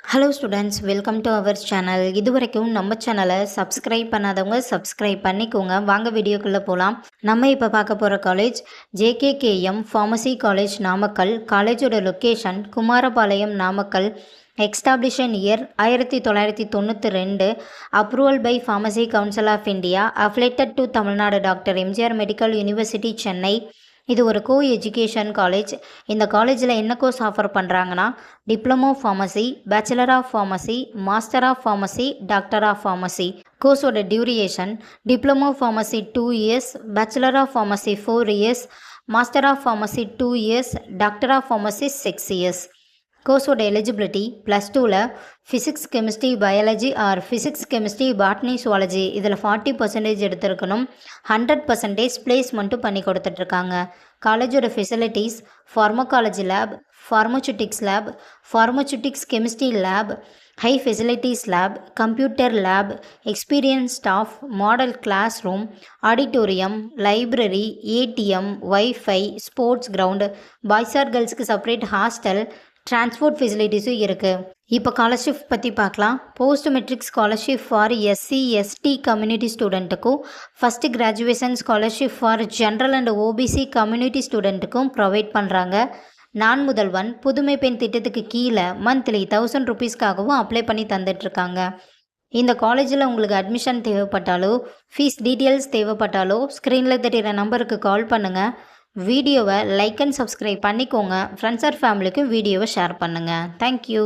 Hello students, welcome to our channel. இது வரைக்கும் நம்ம சேனலை சப்ஸ்கிரைப் பண்ணாதவங்க சப்ஸ்கிரைப் பண்ணிக்கோங்க. வாங்க வீடியோக்குள்ளே போகலாம். நம்ம இப்போ பார்க்க போகிற college JKKM pharmacy college Namakkal. காலேஜோட location Kumarapalayam Namakkal. Establishment year 1992. Approval by pharmacy council of India. Affiliated to Tamil Nadu doctor MGR medical university Chennai. இது ஒரு கோ எஜுகேஷன் காலேஜ். இந்த காலேஜில் என்ன கோர்ஸ் ஆஃபர் பண்ணுறாங்கன்னா diploma pharmacy, bachelor of pharmacy, master of pharmacy, doctor of pharmacy. கோர்ஸோட duration diploma pharmacy 2 years, bachelor of pharmacy 4 years, master of pharmacy 2 years, doctor of pharmacy 6 years. கோர்ஸோட eligibility +2ல் physics chemistry biology or physics chemistry botany zoology இதில் 40% எடுத்திருக்கணும். 100% பிளேஸ்மெண்ட்டும் பண்ணி கொடுத்துட்ருக்காங்க. காலேஜோட facilities pharmacology lab, pharmaceutics lab, pharmaceutics chemistry lab, high facilities lab, computer lab, experience staff, model classroom, auditorium, library, ATM, WiFi, sports ground, boys or கேர்ள்ஸுக்கு separate hostel, transport ஃபெசிலிட்டிஸும் இருக்குது. இப்போ ஸ்காலர்ஷிப் பற்றி பார்க்கலாம். Post matric scholarship for SC ST community ஸ்டூடெண்ட்டுக்கும், first graduation scholarship for general and OBC community ஸ்டூடெண்ட்டுக்கும் provide பண்ணுறாங்க. நான் முதல்வன் புதுமை பெண் திட்டத்துக்கு கீழே மந்த்லி 1000 ருபீஸ்க்காகவும் அப்ளை பண்ணி தந்துட்டுருக்காங்க. இந்த காலேஜில் உங்களுக்கு அட்மிஷன் தேவைப்பட்டாலோ ஃபீஸ் டீட்டெயில்ஸ் தேவைப்பட்டாலோ ஸ்க்ரீனில் தெரிகிற நம்பருக்கு கால் பண்ணுங்கள். வீடியோவை லைக் அண்ட் சப்ஸ்கிரைப் பண்ணிக்கோங்க. ஃப்ரெண்ட்ஸ் ஆர் ஃபேமிலிக்கும் வீடியோவை ஷேர் பண்ணுங்கள். தேங்க்யூ.